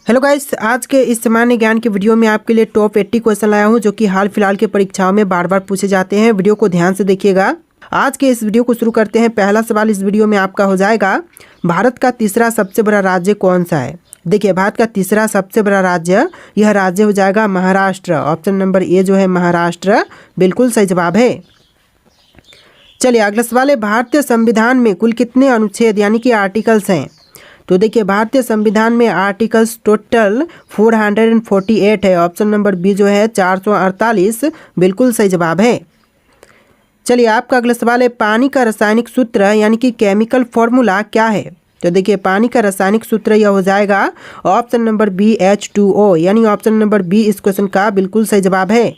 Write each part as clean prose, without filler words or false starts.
Hello guys, आज के इस सामान्य ज्ञान की वीडियो में आपके लिए टॉप 80 क्वेश्चन लाया हूं जो कि हाल फिलहाल के परीक्षाओं में बार बार पूछे जाते हैं। वीडियो को ध्यान से देखिएगा। आज के इस वीडियो को शुरू करते हैं। पहला सवाल इस वीडियो में आपका हो जाएगा, भारत का तीसरा सबसे बड़ा राज्य कौन सा है। देखिए, भारत का तीसरा सबसे बड़ा राज्य, यह राज्य हो जाएगा महाराष्ट्र। ऑप्शन नंबर ए जो है महाराष्ट्र, बिल्कुल सही जवाब है। चलिए अगला सवाल है, भारतीय संविधान में कुल कितने अनुच्छेद यानी कि आर्टिकल्स हैं। तो देखिए, भारतीय संविधान में आर्टिकल्स टोटल 448 है। ऑप्शन नंबर बी जो है 448, बिल्कुल सही जवाब है। चलिए आपका अगला सवाल है, पानी का रासायनिक सूत्र यानी कि केमिकल फॉर्मूला क्या है। तो देखिए, पानी का रासायनिक सूत्र यह हो जाएगा ऑप्शन नंबर बी H2O, यानी ऑप्शन नंबर बी इस क्वेश्चन का बिल्कुल सही जवाब है।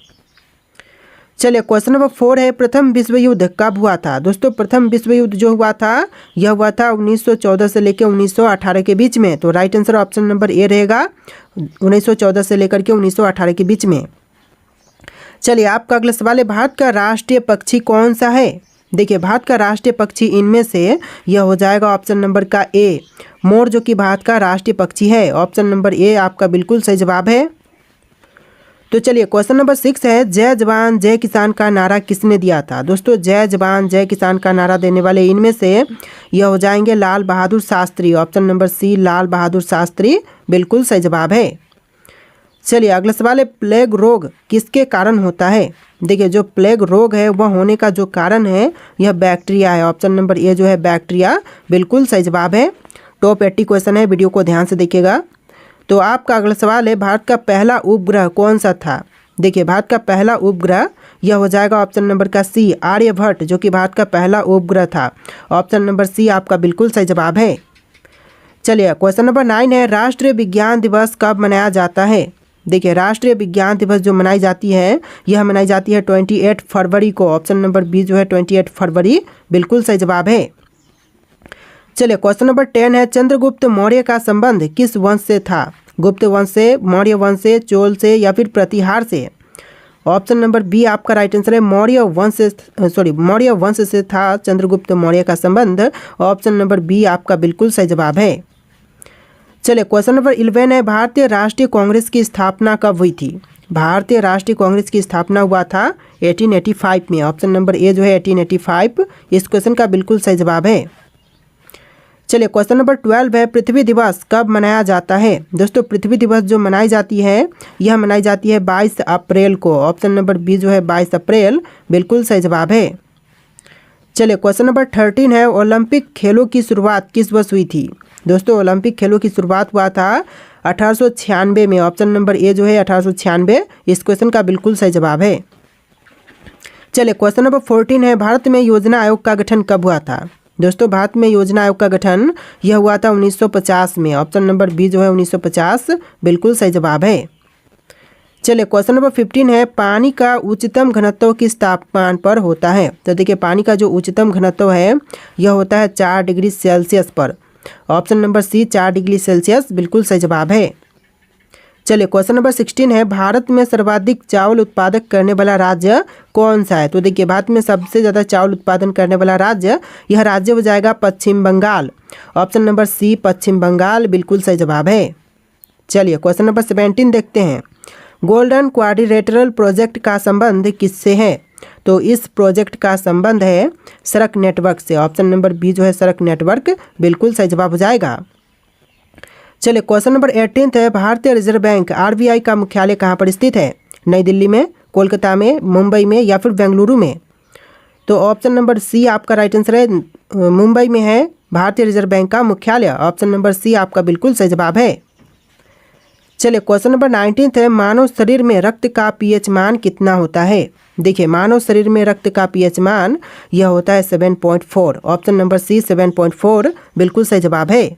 चलिए क्वेश्चन नंबर 4 है, प्रथम विश्व युद्ध कब हुआ था। दोस्तों, प्रथम विश्व युद्ध जो हुआ था यह हुआ था 1914 से लेकर 1918 के बीच में। तो right answer option number A रहेगा, 1914 से लेकर के 1918 के बीच में। चलिए आपका अगला सवाल है, भारत का राष्ट्रीय पक्षी कौन सा है। देखिए, भारत का राष्ट्रीय पक्षी इनमें से यह हो जाएगा ऑप्शन नंबर का ए, मोर, जो कि भारत का राष्ट्रीय पक्षी है। ऑप्शन नंबर ए आपका बिल्कुल सही जवाब है। तो चलिए क्वेश्चन नंबर 6 है, जय जवान जय किसान का नारा किसने दिया था। दोस्तों, जय जवान जय किसान का नारा देने वाले इनमें से यह हो जाएंगे लाल बहादुर शास्त्री। ऑप्शन नंबर सी लाल बहादुर शास्त्री, बिल्कुल सही जवाब है। चलिए अगला सवाल है, प्लेग रोग किसके कारण होता है। देखिए, जो प्लेग रोग है वह होने का जो कारण है यह बैक्टीरिया है। ऑप्शन नंबर ए जो है बैक्टीरिया, बिल्कुल सही जवाब है। टॉप 80 क्वेश्चन है, वीडियो को ध्यान से देखिएगा। तो आपका अगला सवाल है, भारत का पहला उपग्रह कौन सा था। देखिए, भारत का पहला उपग्रह यह हो जाएगा ऑप्शन नंबर का सी आर्यभट्ट, जो कि भारत का पहला उपग्रह था। ऑप्शन नंबर सी आपका बिल्कुल सही जवाब है। चलिए क्वेश्चन नंबर 9 है, राष्ट्रीय विज्ञान दिवस कब मनाया जाता है। देखिए, राष्ट्रीय विज्ञान दिवस जो मनाई जाती है यह मनाई जाती है 28 फरवरी को। ऑप्शन नंबर बी जो है 28 फरवरी, बिल्कुल सही जवाब है। चलिए क्वेश्चन नंबर 10 है, चंद्रगुप्त मौर्य का संबंध किस वंश से था। गुप्त वंश से, मौर्य वंश से, चोल से या फिर प्रतिहार से। ऑप्शन नंबर बी आपका राइट आंसर है, मौर्य वंश से था चंद्रगुप्त मौर्य का संबंध। ऑप्शन नंबर बी आपका बिल्कुल सही जवाब है। चलिए क्वेश्चन नंबर 11 है, भारतीय राष्ट्रीय कांग्रेस की स्थापना कब हुई थी। भारतीय राष्ट्रीय कांग्रेस की स्थापना हुआ था 1885 में। ऑप्शन नंबर ए जो है 1885, इस क्वेश्चन का बिल्कुल सही जवाब है। चलिए क्वेश्चन नंबर 12 है, पृथ्वी दिवस कब मनाया जाता है। दोस्तों, पृथ्वी दिवस जो मनाई जाती है यह मनाई जाती है 22 अप्रैल को। ऑप्शन नंबर बी जो है 22 अप्रैल, बिल्कुल सही जवाब है। चलिए क्वेश्चन नंबर 13 है, ओलंपिक खेलों की शुरुआत किस वर्ष हुई थी। दोस्तों, ओलंपिक खेलों की शुरुआत हुआ था 1896 में। ऑप्शन नंबर ए जो है 1896, इस क्वेश्चन का बिल्कुल सही जवाब है। चलिए क्वेश्चन नंबर 14 है, भारत में योजना आयोग का गठन कब हुआ था। दोस्तों, भारत में योजना आयोग का गठन यह हुआ था 1950 में। ऑप्शन नंबर बी जो है 1950, बिल्कुल सही जवाब है। चलिए क्वेश्चन नंबर 15 है, पानी का उच्चतम घनत्व किस तापमान पर होता है। तो देखिए, पानी का जो उच्चतम घनत्व है यह होता है 4 डिग्री सेल्सियस पर। Option number C 4 degree Celsius, बिल्कुल सही जवाब है। चलिए क्वेश्चन नंबर 16 है, भारत में सर्वाधिक चावल उत्पादक करने वाला राज्य कौन सा है। तो देखिए, भारत में सबसे ज़्यादा चावल उत्पादन करने वाला राज्य, यह राज्य हो जाएगा पश्चिम बंगाल। ऑप्शन नंबर सी पश्चिम बंगाल, बिल्कुल सही जवाब है। चलिए क्वेश्चन नंबर 17 देखते हैं, गोल्डन क्वाड्रिलेटरल प्रोजेक्ट का संबंध किससे है। तो इस प्रोजेक्ट का संबंध है सड़क नेटवर्क से। ऑप्शन नंबर बी जो है सड़क नेटवर्क, बिल्कुल सही जवाब हो जाएगा। चलिए क्वेश्चन नंबर 18 है, भारतीय रिजर्व बैंक RBI का मुख्यालय कहाँ पर स्थित है। नई दिल्ली में, कोलकाता में, मुंबई में या फिर बेंगलुरु में। तो ऑप्शन नंबर सी आपका राइट आंसर है, मुंबई में है भारतीय रिजर्व बैंक का मुख्यालय। ऑप्शन नंबर सी आपका बिल्कुल सही जवाब है। चलिए क्वेश्चन नंबर 19 है, मानव शरीर में रक्त का pH मान कितना होता है। देखिए, मानव शरीर में रक्त का pH मान यह होता है 7.4। ऑप्शन नंबर सी 7.4, बिल्कुल सही जवाब है।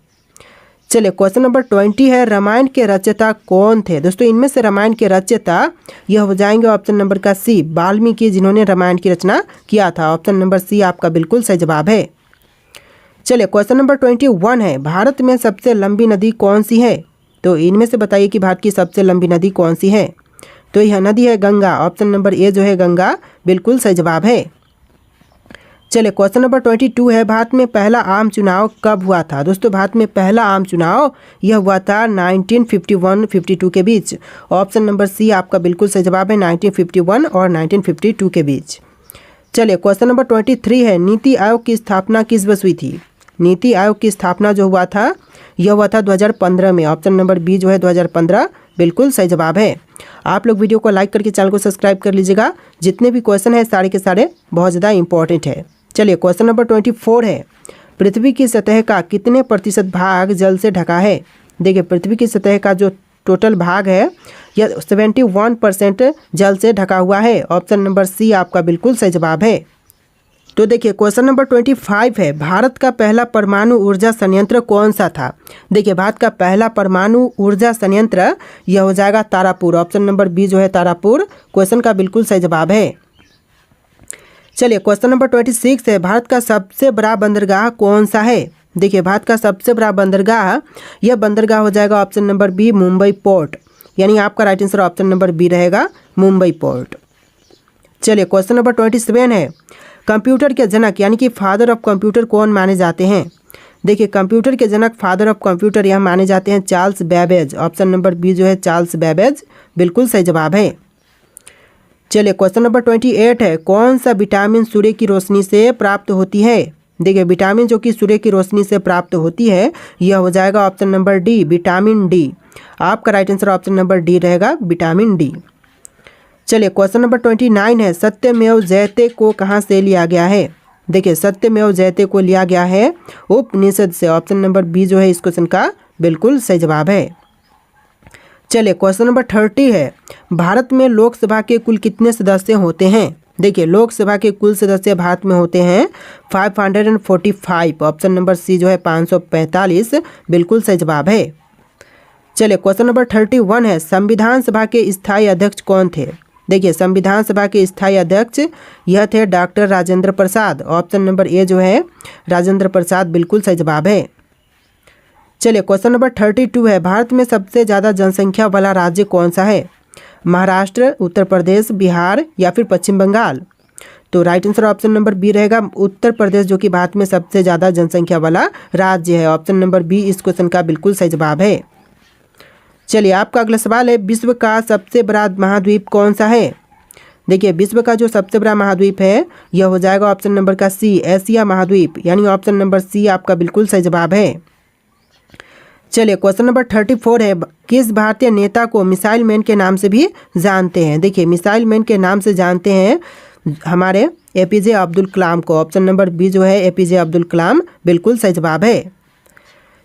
चलिए क्वेश्चन नंबर 20 है, रामायण के रचयिता कौन थे। दोस्तों, इनमें से रामायण के रचयिता यह हो जाएंगे ऑप्शन नंबर का सी वाल्मीकि, जिन्होंने रामायण की रचना किया था। ऑप्शन नंबर सी आपका बिल्कुल सही जवाब है। चलिए क्वेश्चन नंबर 21 है, भारत में सबसे लंबी नदी कौन सी है। तो इनमें से बताइए कि भारत की सबसे लंबी नदी कौन सी है। तो यह नदी है गंगा। ऑप्शन नंबर ए जो है गंगा, बिल्कुल सही जवाब है। चलिए क्वेश्चन नंबर 22 है, भारत में पहला आम चुनाव कब हुआ था? दोस्तों भारत में पहला आम चुनाव यह हुआ था 1951-52 के बीच। ऑप्शन नंबर सी आपका बिल्कुल सही जवाब है, 1951 और 1952 के बीच। चलिए क्वेश्चन नंबर 23 है, नीति आयोग की स्थापना किस वर्ष हुई थी? नीति आयोग की स्थापना जो हुआ था यह हुआ था 2015 में। ऑप्शन नंबर बी जो है 2015 बिल्कुल सही जवाब है। आप लोग वीडियो को लाइक करके चैनल को सब्सक्राइब कर लीजिएगा। जितने भी क्वेश्चन है सारे के सारे बहुत ज़्यादा इंपॉर्टेंट है। चलिए क्वेश्चन नंबर 24 है, पृथ्वी की सतह का कितने प्रतिशत भाग जल से ढका है? देखिए पृथ्वी की सतह का जो टोटल भाग है यह 71% जल से ढका हुआ है। ऑप्शन नंबर सी आपका बिल्कुल सही जवाब है। तो देखिए क्वेश्चन नंबर 25 है, भारत का पहला परमाणु ऊर्जा संयंत्र कौन सा था? देखिए भारत का पहला परमाणु ऊर्जा संयंत्र यह हो जाएगा तारापुर। ऑप्शन नंबर बी जो है तारापुर क्वेश्चन का बिल्कुल सही जवाब है। चलिए क्वेश्चन नंबर 26 है, भारत का सबसे बड़ा बंदरगाह कौन सा है? देखिए भारत का सबसे बड़ा बंदरगाह यह बंदरगाह हो जाएगा option number B Mumbai port, यानी आपका right answer option number B रहेगा मुंबई पोर्ट। चलिए क्वेश्चन नंबर 27 है, कंप्यूटर के जनक यानी कि फादर ऑफ कंप्यूटर कौन माने जाते हैं? देखिए कंप्यूटर के जनक फादर ऑफ कंप्यूटर यह माने जाते हैं Charles Babbage. Option number B जो है चार्ल्स बेबेज बिल्कुल सही जवाब है। चलिए क्वेश्चन नंबर 28 है, कौन सा विटामिन सूर्य की रोशनी से प्राप्त होती है? देखिए विटामिन जो कि सूर्य की रोशनी से प्राप्त होती है यह हो जाएगा option number D vitamin D. आपका right answer option number D रहेगा विटामिन डी। चलिए क्वेश्चन नंबर 29 है, सत्यमेव जयते को कहाँ से लिया गया है? देखिए सत्यमेव जयते को लिया गया है उपनिषद से। ऑप्शन नंबर बी जो है इस क्वेश्चन का बिल्कुल सही जवाब है। चलिए क्वेश्चन नंबर 30 है, भारत में लोकसभा के कुल कितने सदस्य होते हैं? देखिए लोकसभा के कुल सदस्य भारत में होते हैं 545। ऑप्शन नंबर सी जो है 545 बिल्कुल सही जवाब है। चलिए क्वेश्चन नंबर 31 है, संविधान सभा के स्थायी अध्यक्ष कौन थे? देखिए संविधान सभा के स्थायी अध्यक्ष यह थे doctor Rajendra Prasad. Option number A जो है राजेंद्र प्रसाद बिल्कुल सही जवाब है। चलिए क्वेश्चन नंबर 32 है, भारत में सबसे ज़्यादा जनसंख्या वाला राज्य कौन सा है? महाराष्ट्र, उत्तर प्रदेश, बिहार या फिर पश्चिम बंगाल? तो right answer option number B रहेगा उत्तर प्रदेश, जो कि भारत में सबसे ज़्यादा जनसंख्या वाला राज्य है। ऑप्शन नंबर बी इस क्वेश्चन का बिल्कुल सही जवाब है। चलिए आपका अगला सवाल है, विश्व का सबसे बड़ा महाद्वीप कौन सा है? देखिए विश्व का जो सबसे बड़ा महाद्वीप है यह हो जाएगा ऑप्शन नंबर का सी एशिया महाद्वीप, यानी ऑप्शन नंबर सी आपका बिल्कुल सही जवाब है। चलिए क्वेश्चन नंबर 34 है, किस भारतीय नेता को मिसाइल मैन के नाम से भी जानते हैं? देखिए मिसाइल मैन के नाम से जानते हैं हमारे एपीजे अब्दुल कलाम को। ऑप्शन नंबर बी जो है एपीजे अब्दुल कलाम बिल्कुल सही जवाब है।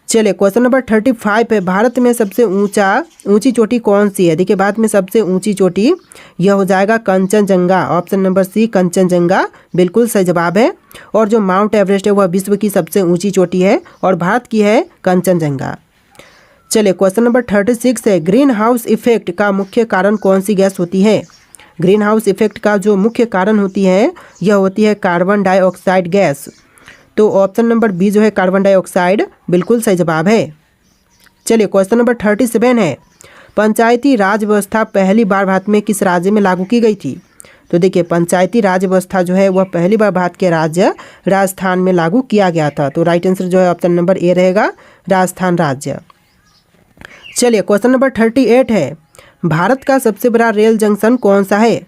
चलिए क्वेश्चन नंबर 35 है, भारत में सबसे ऊंची चोटी कौन सी है? देखिए भारत में सबसे ऊंची चोटी यह हो जाएगा Kanchenjunga. Option number C Kanchenjunga बिल्कुल सही जवाब है। और जो माउंट एवरेस्ट है वह विश्व की सबसे ऊंची चोटी है और भारत की है कंचनजंगा। चलिए क्वेश्चन नंबर 36 है, ग्रीन हाउस इफेक्ट का मुख्य कारण कौन सी गैस होती है? ग्रीन हाउस इफेक्ट का जो मुख्य कारण होती है यह होती है कार्बन डाइऑक्साइड गैस। तो ऑप्शन नंबर बी जो है कार्बन डाइऑक्साइड बिल्कुल सही जवाब है। चलिए क्वेश्चन नंबर 37 है, पंचायती राज व्यवस्था पहली बार भारत में किस राज्य में लागू की गई थी? तो देखिए पंचायती राज व्यवस्था जो है वह पहली बार भारत के राज्य राजस्थान में लागू किया गया था। तो राइट आंसर जो है ऑप्शन नंबर ए रहेगा राजस्थान राज्य। चलिए क्वेश्चन नंबर 38 है, भारत का सबसे बड़ा रेल जंक्शन कौन सा है?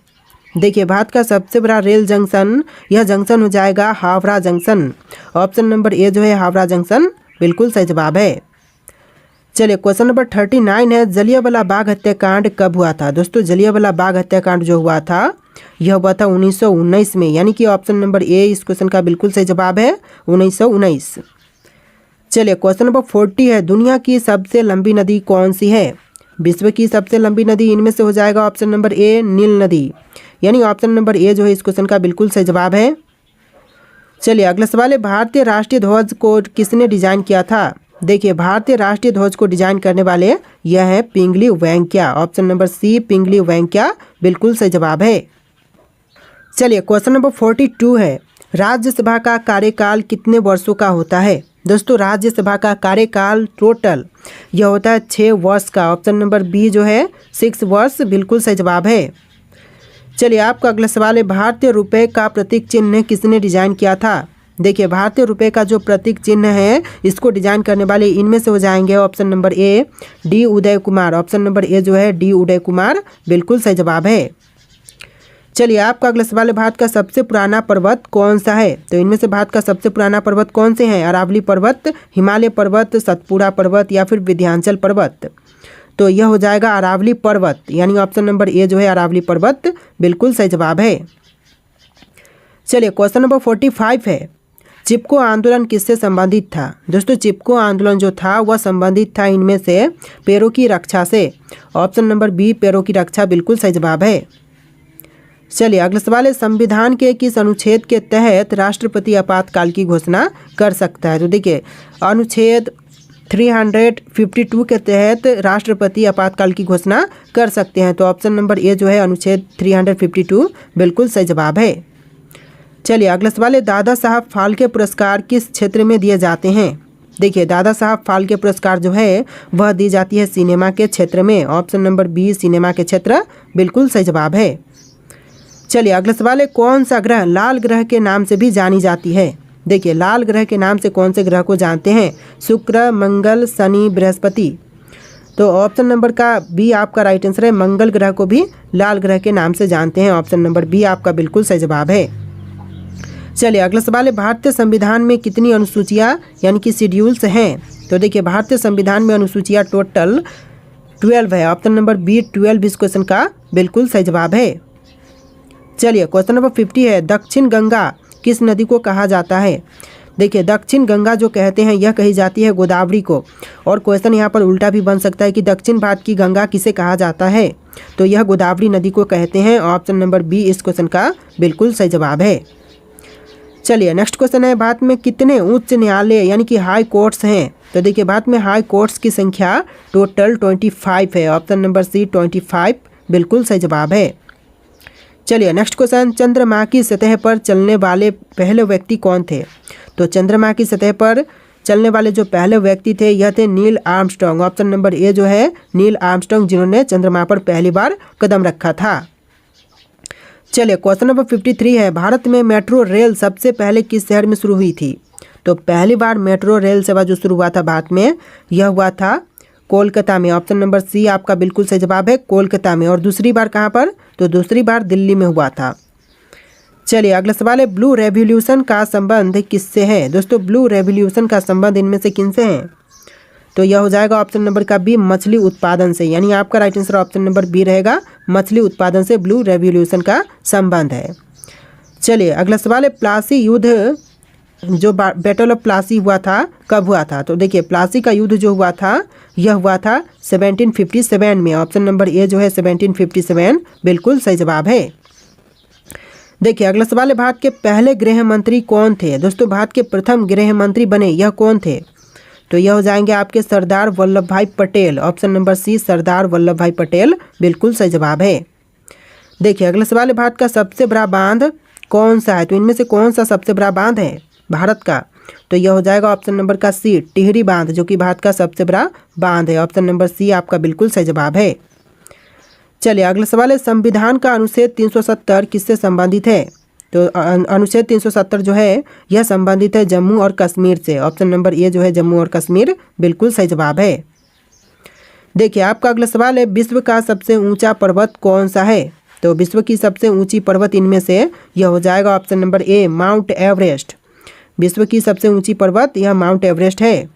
देखिए भारत का सबसे बड़ा रेल जंक्शन यह जंक्शन हो जाएगा Howrah junction. Option number A जो है हावड़ा जंक्शन बिल्कुल सही जवाब है। चलिए क्वेश्चन नंबर 39 है, जलियांवाला बाग हत्याकांड कब हुआ था? दोस्तों जलियांवाला बाग हत्याकांड जो हुआ था यह हुआ था 1919 में, यानी कि ऑप्शन नंबर ए इस क्वेश्चन का बिल्कुल सही जवाब है 1919। चलिए क्वेश्चन नंबर 40 है, दुनिया की सबसे लंबी नदी कौन सी है? विश्व की सबसे लंबी नदी इनमें से हो जाएगा ऑप्शन नंबर ए नील नदी, यानी ऑप्शन नंबर ए जो है इस क्वेश्चन का बिल्कुल सही जवाब है। चलिए अगला सवाल है, भारतीय राष्ट्रीय ध्वज को किसने डिजाइन किया था? देखिए भारतीय राष्ट्रीय ध्वज को डिजाइन करने वाले यह है पिंगली वेंकैया। ऑप्शन नंबर सी पिंगली वेंकैया बिल्कुल सही जवाब है। चलिए क्वेश्चन नंबर 42 है, राज्यसभा का कार्यकाल कितने वर्षों का होता है? दोस्तों राज्यसभा का कार्यकाल टोटल यह होता है 6 वर्ष का। ऑप्शन नंबर बी जो है 6 वर्ष बिल्कुल सही जवाब है। चलिए आपका अगला सवाल है, भारतीय रुपए का प्रतीक चिन्ह किसने डिजाइन किया था। देखिए भारतीय रुपए का जो प्रतीक चिन्ह है इसको डिजाइन करने वाले इनमें से हो जाएंगे option number A D Uday Kumar. Option number A जो है डी उदय कुमार बिल्कुल सही जवाब है। चलिए आपका अगला सवाल है, भारत का सबसे पुराना पर्वत कौन सा है। तो इनमें से भारत का सबसे पुराना पर्वत कौन से हैं, अरावली पर्वत, हिमालय पर्वत, सतपुड़ा पर्वत या फिर विंध्याचल पर्वत। तो यह हो जाएगा अरावली पर्वत, यानी ऑप्शन नंबर ए जो है अरावली पर्वत बिल्कुल सही जवाब है। चलिए क्वेश्चन नंबर 45 है, चिपको आंदोलन किससे संबंधित था। दोस्तों चिपको आंदोलन जो था वह संबंधित था इनमें से पैरों की रक्षा से। ऑप्शन नंबर बी पैरों की रक्षा बिल्कुल सही जवाब है। चलिए अगला सवाल है, संविधान के किस अनुच्छेद के तहत राष्ट्रपति आपातकाल की घोषणा कर सकता है। तो देखिए अनुच्छेद 352 के तहत राष्ट्रपति आपातकाल की घोषणा कर सकते हैं। तो ऑप्शन नंबर ए जो है अनुच्छेद 352 बिल्कुल सही जवाब है। चलिए अगला सवाल है, दादा साहब फाल्के पुरस्कार किस क्षेत्र में दिए जाते हैं। देखिए दादा साहब फाल्के पुरस्कार जो है वह दी जाती है सिनेमा के क्षेत्र में। ऑप्शन नंबर बी सिनेमा के क्षेत्र बिल्कुल सही जवाब है। चलिए अगला सवाल है, कौन सा ग्रह लाल ग्रह के नाम से भी जानी जाती है। देखिए लाल ग्रह के नाम से कौन से ग्रह को जानते हैं, शुक्र, मंगल, शनि, बृहस्पति। तो ऑप्शन नंबर का बी आपका राइट आंसर है, मंगल ग्रह को भी लाल ग्रह के नाम से जानते हैं। ऑप्शन नंबर बी आपका बिल्कुल सही जवाब है। चलिए अगला सवाल है, भारतीय संविधान में कितनी अनुसूचियाँ यानी कि शेड्यूल्स हैं। तो देखिए भारतीय संविधान में अनुसूचियाँ टोटल 12 है। ऑप्शन नंबर बी 12 इस क्वेश्चन का बिल्कुल सही जवाब है। चलिए क्वेश्चन नंबर 50 है, दक्षिण गंगा किस नदी को कहा जाता है। देखिए दक्षिण गंगा जो कहते हैं यह कही जाती है गोदावरी को। और क्वेश्चन यहाँ पर उल्टा भी बन सकता है कि दक्षिण भारत की गंगा किसे कहा जाता है। तो यह गोदावरी नदी को कहते हैं। ऑप्शन नंबर बी इस क्वेश्चन का बिल्कुल सही जवाब है। चलिए नेक्स्ट क्वेश्चन है, भारत में कितने उच्च न्यायालय यानी कि हाई कोर्ट्स हैं। तो देखिए भारत में हाई कोर्ट्स की संख्या टोटल 25 है। ऑप्शन नंबर सी 25 बिल्कुल सही जवाब है। चलिए नेक्स्ट क्वेश्चन, चंद्रमा की सतह पर चलने वाले पहले व्यक्ति कौन थे। तो चंद्रमा की सतह पर चलने वाले जो पहले व्यक्ति थे यह थे Neil Armstrong. Option number A जो है नील आर्मस्ट्रांग, जिन्होंने चंद्रमा पर पहली बार कदम रखा था। चलिए क्वेश्चन नंबर 53 है, भारत में मेट्रो रेल सबसे पहले किस शहर में शुरू हुई थी। तो पहली बार मेट्रो रेल सेवा जो शुरू हुआ था भारत में यह हुआ था कोलकाता में। ऑप्शन नंबर सी आपका बिल्कुल सही जवाब है, कोलकाता में। और दूसरी बार कहाँ पर, तो दूसरी बार दिल्ली में हुआ था। चलिए अगला सवाल है, ब्लू रेवोल्यूशन का संबंध किससे है। दोस्तों ब्लू रेवोल्यूशन का संबंध इनमें से किनसे है। तो यह हो जाएगा ऑप्शन नंबर का बी मछली उत्पादन से, यानी आपका right answer option number B रहेगा, मछली उत्पादन से ब्लू रेवोल्यूशन का संबंध है। चलिए अगला सवाल है, प्लासी युद्ध जो बैटल ऑफ प्लासी हुआ था कब हुआ था। तो देखिए प्लासी का युद्ध जो हुआ था यह हुआ था 1757 में। ऑप्शन नंबर ए जो है 1757 बिल्कुल सही जवाब है। देखिए अगला सवाल है, भारत के पहले गृह मंत्री कौन थे। दोस्तों भारत के प्रथम गृह मंत्री बने यह कौन थे। तो यह हो जाएंगे आपके सरदार वल्लभ भाई पटेल। ऑप्शन नंबर सी सरदार वल्लभ भाई पटेल बिल्कुल सही जवाब है। देखिए अगला सवाल है, भारत का सबसे बड़ा बांध कौन सा है। तो इनमें से कौन सा सबसे बड़ा बांध है भारत का। तो यह हो जाएगा ऑप्शन नंबर का सी टिहरी बांध, जो कि भारत का सबसे बड़ा बांध है। ऑप्शन नंबर सी आपका बिल्कुल सही जवाब है। चलिए अगला सवाल है, संविधान का अनुच्छेद 370 किससे संबंधित है। तो अनुच्छेद 370 जो है यह संबंधित है जम्मू और कश्मीर से। ऑप्शन नंबर ए जो है जम्मू और कश्मीर बिल्कुल सही जवाब है। देखिए आपका अगला सवाल है, विश्व का सबसे ऊंचा पर्वत कौन सा है। तो विश्व की सबसे ऊंची पर्वत इनमें से यह हो जाएगा option number A mount Everest. विश्व की सबसे ऊंची पर्वत यह माउंट एवरेस्ट है।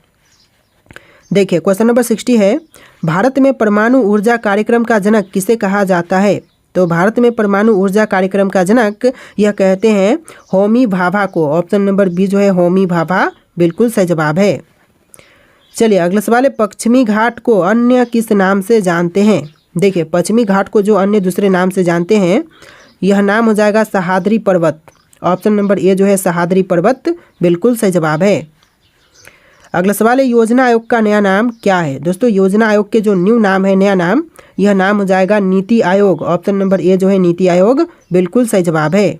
देखिए क्वेश्चन नंबर 60 है, भारत में परमाणु ऊर्जा कार्यक्रम का जनक किसे कहा जाता है। तो भारत में परमाणु ऊर्जा कार्यक्रम का जनक यह कहते हैं होमी भाभा को। ऑप्शन नंबर बी जो है होमी भाभा बिल्कुल सही जवाब है। चलिए अगला सवाल है, पश्चिमी घाट को अन्य किस नाम से जानते हैं। देखिए पश्चिमी घाट को जो अन्य दूसरे नाम से जानते हैं यह नाम हो जाएगा सह्याद्री पर्वत। ऑप्शन नंबर ए जो है सह्याद्री पर्वत बिल्कुल सही जवाब है। अगला सवाल है, योजना आयोग का नया नाम क्या है। दोस्तों योजना आयोग के जो न्यू नाम है, नया नाम, यह नाम हो जाएगा NITI Aayog. Option number A जो है नीति आयोग बिल्कुल सही जवाब है।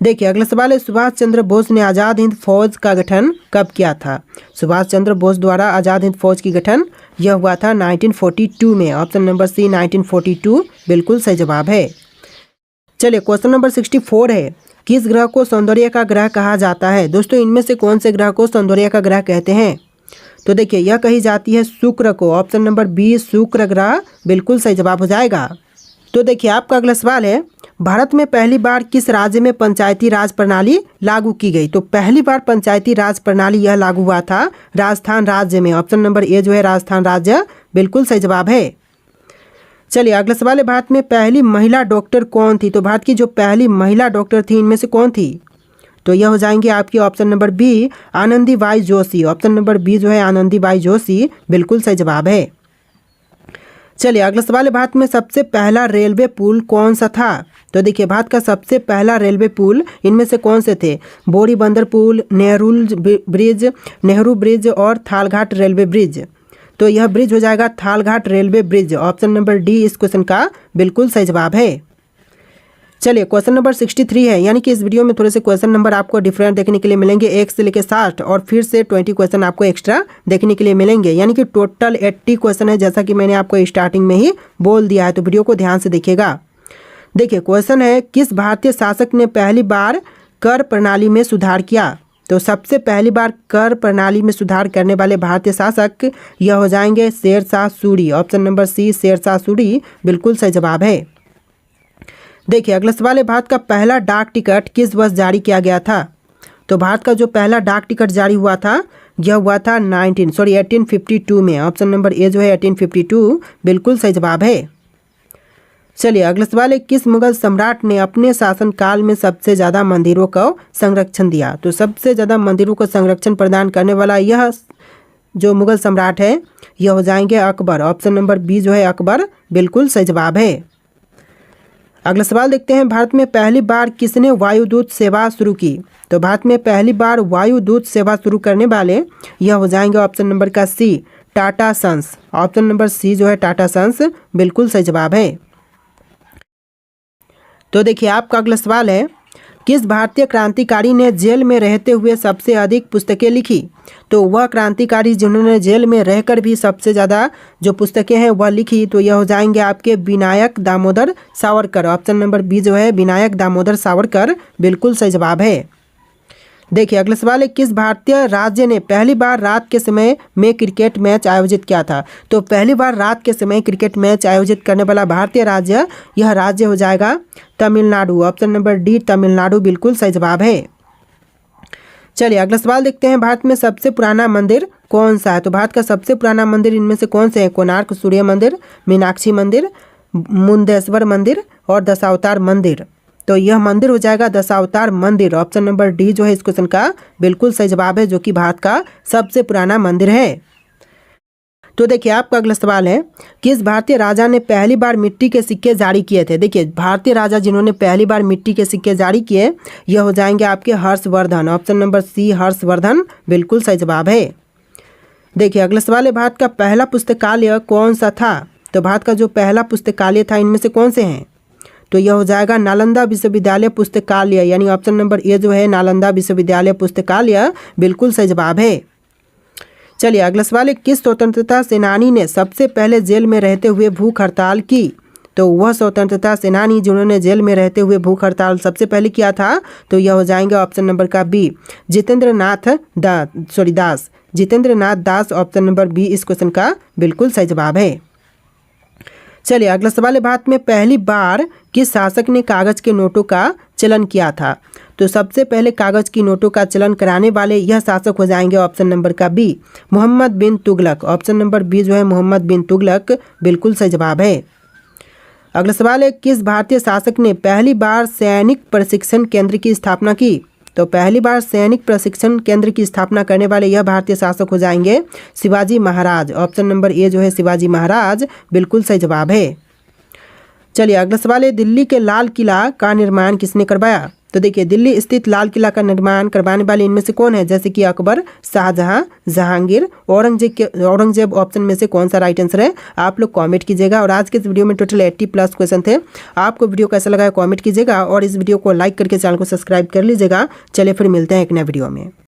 देखिए अगला सवाल है, सुभाष चंद्र बोस ने आज़ाद हिंद फौज का गठन कब किया था। सुभाष चंद्र बोस द्वारा आज़ाद हिंद फौज की गठन यह हुआ था 1942 में। ऑप्शन नंबर सी 1942 बिल्कुल सही जवाब है। चलिए क्वेश्चन नंबर 64 है, किस ग्रह को सौंदर्य का ग्रह कहा जाता है। दोस्तों इनमें से कौन से ग्रह को सौंदर्य का ग्रह कहते हैं। तो देखिए यह कही जाती है शुक्र को। ऑप्शन नंबर बी शुक्र ग्रह बिल्कुल सही जवाब हो जाएगा। तो देखिए आपका अगला सवाल है, भारत में पहली बार किस राज्य में पंचायती राज प्रणाली लागू की गई। तो पहली बार पंचायती राज प्रणाली यह लागू हुआ था राजस्थान राज्य में। ऑप्शन नंबर ए जो है राजस्थान राज्य बिल्कुल सही जवाब है। चलिए अगला सवाल है, भारत में पहली महिला डॉक्टर कौन थी। तो भारत की जो पहली महिला डॉक्टर थी इनमें से कौन थी। तो यह हो जाएंगे आपकी option number B Anandibai Joshi. Option number B जो है आनंदीबाई जोशी बिल्कुल सही जवाब है। चलिए अगला सवाल है, भारत में सबसे पहला रेलवे पुल कौन सा था। तो देखिए भारत का सबसे पहला रेलवे पुल इनमें से कौन से थे। बोरी बंदर पुल, नेहरू ब्रिज और थालघाट रेलवे ब्रिज। तो यह ब्रिज हो जाएगा Thalghat railway bridge. Option number D इस क्वेश्चन का बिल्कुल सही जवाब है। चलिए क्वेश्चन नंबर 63 है, यानी कि इस वीडियो में थोड़े से क्वेश्चन नंबर आपको डिफरेंट देखने के लिए मिलेंगे। 1 से लेकर 60 और फिर से 20 क्वेश्चन आपको एक्स्ट्रा देखने के लिए मिलेंगे, यानी कि टोटल 80 क्वेश्चन है, जैसा कि मैंने आपको स्टार्टिंग में ही बोल दिया है। तो वीडियो को ध्यान से देखिएगा। देखिए क्वेश्चन है, किस भारतीय शासक ने पहली बार कर प्रणाली में सुधार किया। तो सबसे पहली बार कर प्रणाली में सुधार करने वाले भारतीय शासक यह हो जाएंगे Sher Shah Suri. Option number C Sher Shah Suri बिल्कुल सही जवाब है। देखिए अगला सवाल है, भारत का पहला डाक टिकट किस वर्ष जारी किया गया था। तो भारत का जो पहला डाक टिकट जारी हुआ था यह हुआ था 1852 में। ऑप्शन नंबर ए जो है 1852 बिल्कुल सही जवाब है। चलिए अगला सवाल है, किस मुगल सम्राट ने अपने शासनकाल में सबसे ज़्यादा मंदिरों को संरक्षण दिया। तो सबसे ज़्यादा मंदिरों को संरक्षण प्रदान करने वाला यह जो मुगल सम्राट है यह हो जाएंगे अकबर। ऑप्शन नंबर बी जो है अकबर बिल्कुल सही जवाब है। अगला सवाल देखते हैं, भारत में पहली बार किसने वायुदूत सेवा शुरू की। तो भारत में पहली बार वायुदूत सेवा शुरू करने वाले यह हो जाएंगे ऑप्शन नंबर का C Tata Sons. Option number C जो है टाटा सन्स बिल्कुल सही जवाब है। तो देखिए आपका अगला सवाल है, किस भारतीय क्रांतिकारी ने जेल में रहते हुए सबसे अधिक पुस्तकें लिखी। तो वह क्रांतिकारी जिन्होंने जेल में रहकर भी सबसे ज़्यादा जो पुस्तकें हैं वह लिखी, तो यह हो जाएंगे आपके Vinayak Damodar Savarkar. Option number B जो है विनायक दामोदर सावरकर बिल्कुल सही जवाब है। देखिए अगला सवाल है, किस भारतीय राज्य ने पहली बार रात के समय में क्रिकेट मैच आयोजित किया था। तो पहली बार रात के समय क्रिकेट मैच आयोजित करने वाला भारतीय राज्य यह राज्य हो जाएगा Tamil Nadu. Option number D Tamil Nadu बिल्कुल सही जवाब है। चलिए अगला सवाल देखते हैं, भारत में सबसे पुराना मंदिर कौन सा है। तो भारत का सबसे पुराना मंदिर इनमें से कौन से हैं। कोणार्क सूर्य मंदिर, मीनाक्षी मंदिर, मुंदेश्वर मंदिर और दशावतार मंदिर। तो यह मंदिर हो जाएगा दशावतार मंदिर। ऑप्शन नंबर डी जो है इस क्वेश्चन का बिल्कुल सही जवाब है, जो कि भारत का सबसे पुराना मंदिर है। तो देखिए आपका अगला सवाल है, किस भारतीय राजा ने पहली बार मिट्टी के सिक्के जारी किए थे। देखिए भारतीय राजा जिन्होंने पहली बार मिट्टी के सिक्के जारी किए यह हो जाएंगे आपके Harshvardhan. Option number C Harshvardhan बिल्कुल सही जवाब है। देखिए अगला सवाल है, भारत का पहला पुस्तकालय कौन सा था। तो भारत का जो पहला पुस्तकालय था इनमें से कौन से हैं। तो यह हो जाएगा नालंदा विश्वविद्यालय पुस्तकालय, यानी ऑप्शन नंबर ए जो है नालंदा विश्वविद्यालय पुस्तकालय बिल्कुल सही जवाब है। चलिए अगला सवाल है, किस स्वतंत्रता सेनानी ने सबसे पहले जेल में रहते हुए भूख हड़ताल की। तो वह स्वतंत्रता सेनानी जिन्होंने जेल में रहते हुए भूख हड़ताल सबसे पहले किया था तो यह हो जाएंगे ऑप्शन नंबर का बी जितेंद्र नाथ दास। ऑप्शन नंबर बी इस क्वेश्चन का बिल्कुल सही जवाब है। चलिए अगला सवाल है, भारत में पहली बार किस शासक ने कागज के नोटों का चलन किया था। तो सबसे पहले कागज की नोटों का चलन कराने वाले यह शासक हो जाएंगे ऑप्शन नंबर का बी मोहम्मद बिन तुगलक। ऑप्शन नंबर बी जो है मोहम्मद बिन तुगलक बिल्कुल सही जवाब है। अगला सवाल है, किस भारतीय शासक ने पहली बार सैनिक प्रशिक्षण केंद्र की स्थापना की। तो पहली बार सैनिक प्रशिक्षण केंद्र की स्थापना करने वाले यह भारतीय शासक हो जाएंगे Shivaji Maharaj. Option number A जो है शिवाजी महाराज बिल्कुल सही जवाब है। चलिए अगला सवाल है, दिल्ली के लाल किला का निर्माण किसने करवाया। तो देखिए दिल्ली स्थित लाल किला का निर्माण करवाने वाले इनमें से कौन है, जैसे कि अकबर, शाहजहां, जहांगीर, औरंगजेब। ऑप्शन में से कौन सा राइट आंसर है आप लोग कमेंट कीजिएगा। और आज के इस वीडियो में टोटल 80+ क्वेश्चन थे। आपको वीडियो कैसा लगा कमेंट कीजिएगा और इस वीडियो को लाइक करके चैनल को सब्सक्राइब कर लीजिएगा। चलिए फिर मिलते हैं एक नए वीडियो में।